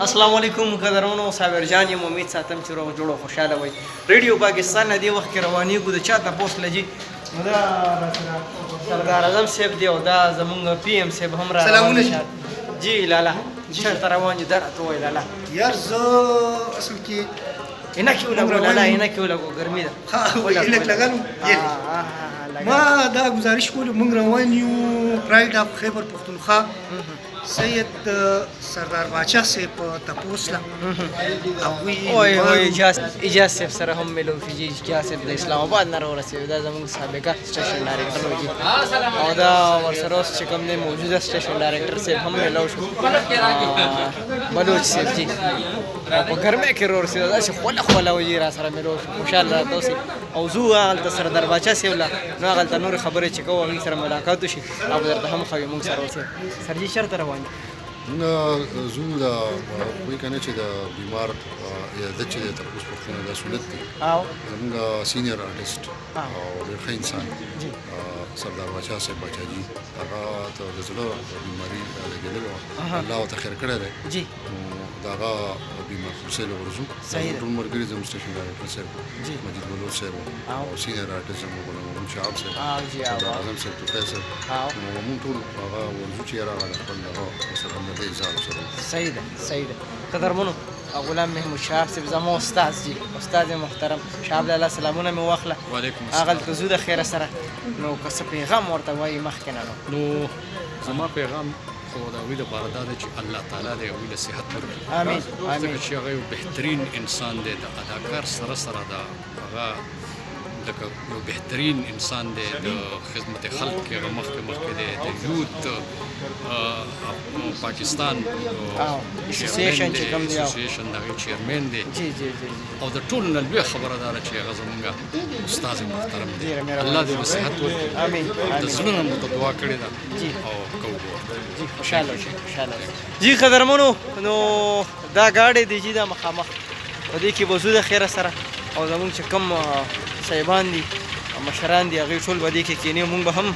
السلام علیکم قدرمنو صابر جان یم امید ساتم چې روغ جوړ او خوشاله وئ. ریډیو پاکستان نه دې وخت کې روانېږو د چا تپوس لجي نو دا راسره سردار اعظم صاحب دی او دا زمونږ پی ایم صاحب هم را سلامونه جی. جی لالا چېرته روان یو دا راته ووایه لالا. یار زه اصل کې عینکې ولګو لالا عینکې ولګو ګرمي ده. عینک لګالو ما دا گزارش کولو موږ روان یو پراید اف خیبر پښتونخوا سید سردار باچا صاحب تپوس لا اوه اجاز صاحب سره هم ملو شو جی اجاز صاحب د اسلام آباد نه راورسېد دا زموږ سابقه سټیشن ډایرکټر و جي او دا ورسره اوس چې کوم دی موجوده سټیشن ډایرکټر صاحب هم ملو شو بلوچ صاحب جی په ګرمۍ کې راورسېد داسې خوله خوله و جي را سره ملو شو خوشحاله راته اوسې او زو هلته سردار باچا صاحب لا نو هغلته نورې خبرې چې کوو هغوی سره ملاقات وشي او درته هم ښه وي موږ سره اوسې سر جي چېرته روان موږ زو د وایي که نه چې د بیمار عیادت چې دی تپوس پوښتنه دا سهولت دی زموږ سینیر آرټسټ او ډېر ښه انسان سردار باچا صاحب باچا جي هغه ته د زړه بیماري لګېدلې وه الله ورته خیر کړی دی نو د هغه بیمار کوڅې له ورځو ټول ملګري زموږ سټیشن ډایرکټر صاحب مجید بلوچ صاحب او سینیر آرټسټ زموږ محمد شهاب صاحب سردار اعظم صاحب توفیق صاحب نو موږ ټول هغه ورځو چې یاره هغه د خپل هغه سره همدردۍ اظهار وسره. صحیح ده صحیح ده قدرمنو غلام محمود شهاب صاحب زما استاد جي استاد محترم شهاب لالا سلامونه مې واخله. وعلیکم السلام. هغلته زو د خیره سره نو که څه پیغام ورته وایي مخکې نه نو زما پیغام خو د هغوی دپاره دا دی چې الله تعالی د هغوی له صحت ورکړي آمین آمین ځکه چې هغه یو بهترین انسان دی د اداکار سره سره د هغه لکه یو بهترین انسان دی د خدمت خلق کې هغه مخکې دی د یوت پاکستان اسوسییشن چې کوم دی اسوسییشن د هغې چیرمین دی جی جی جی او د ټولو نه لویه خبره دا ده چې هغه زموږ استاد محترم دی الله دې له صحت ورکړي آمین د زړه نه مو ته دعا کړې ده جی او کوو ورته جی خوشحاله اوسئ خوشحاله اوسئ جی قدرمنو نو دا ګاډی دی جي دا مخامخ په دې کې به زو د خیره سره او زمونږ چې کوم صاحبان دي مشران دي هغوی ټول به دې کې کښېني مونږ به هم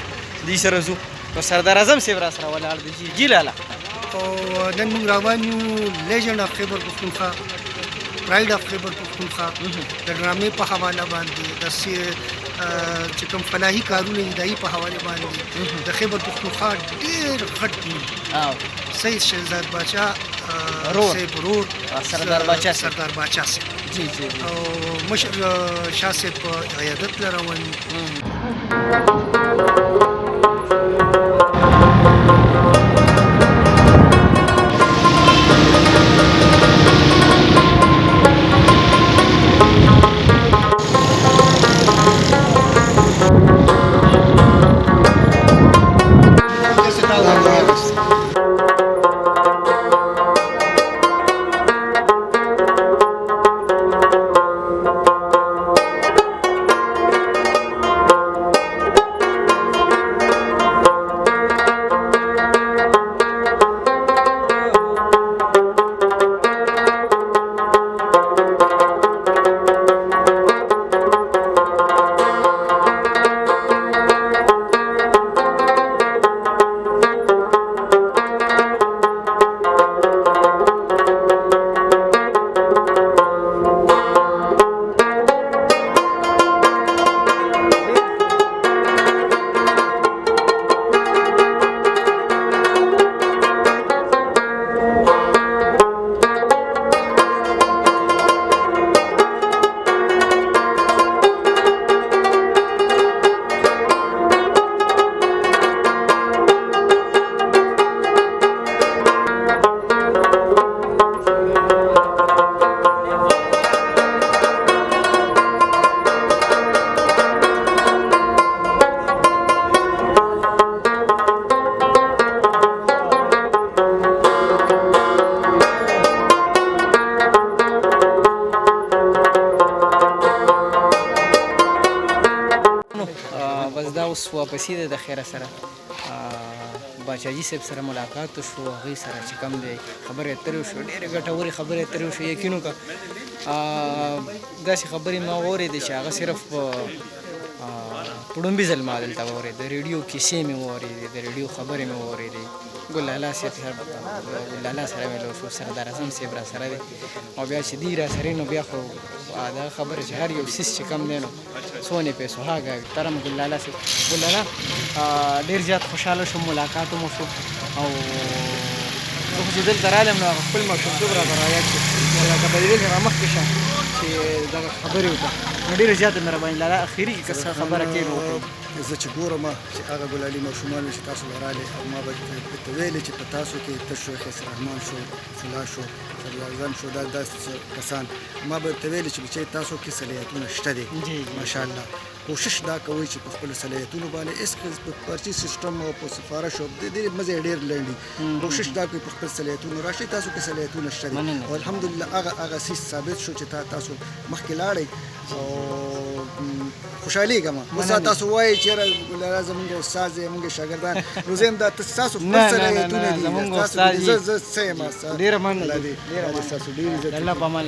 دوی سره ځو نو سردار اعظم صاحب را سره ولاړ دی جي جي لالا او نن موږ روان یو لیجنډ اف خیبر پښتونخوا پراید اف خیبر پښتونخوا د ډرامې په حواله باندې د چې کوم فلاحي کارونه دي د هغې په حوالې باندې د خیبر پښتونخوا ډېر غټ سید شهزاد باچا صاحب ورور سردار باچا سردار باچا صاحب جی جی او مشر شاه صاحب په عیادت له روان اوس واپسې ده د خیره سره باچاجي صاحب سره ملاقات وشو هغوی سره چې کوم دی خبرې اترې وشو ډېرې ګټورې خبرې اترې وشو یقین وکړه داسې خبرې ما واورېدې چې هغه صرف په ړومبي ځل ما دلته واورېد د ریډیو کیسې مې واورېدې د ریډیو خبرې مې واورېدې ګل لالا صاحب سره ګل لالا سره مې له شو سردار اعظم صاحب را سره دی او بیا چې دی را سره نو بیا خو دا خبره چې هر یو سیس چې کم دی نو څونه پیسو هاګه ترم ګل لالا صاحب ګل لالا ډېر زیات خوشحاله شوم ملاقات مو شو او زه خو چې دلته رالم نو خپل ماشومتوب راته رایاد شو لکه به دې را مخکې شه چې دغه خبرې وکړه نو ډېره زیاته مې راباندې لالا اخري کې که څه خبره کې نو زه چې ګورم چې هغه ګلالي ماشومان چې تاسو لراله او ما به ته ویلې چې په تاسو کې تشو خیس رحمان شو فلا شو فریاضان شو دا داسې کسان ما به ته ویلې چې تاسو کې صلاحیتونه شته دي ماشاءالله کوشش دا کوي چې په خپل صلاحیتونو باندې اس پرچی سیستم او په سفارش او د دې مزه ډېر لنډي کوشش دا کوي په خپل صلاحیتونو راشي تاسو کې صلاحیتونه شته دي او الحمدلله هغه سیس ثابت شو چې تاسو مخکې لاړئ او خوشحالي کوم اوس تاسو وایي چې لازم موږ استاد موږ شاګردان نو زم دا تاسو خپل صلاحیتونه دي تاسو زه سم ډېر مننه ډېر تاسو ډېر عزت الله پامان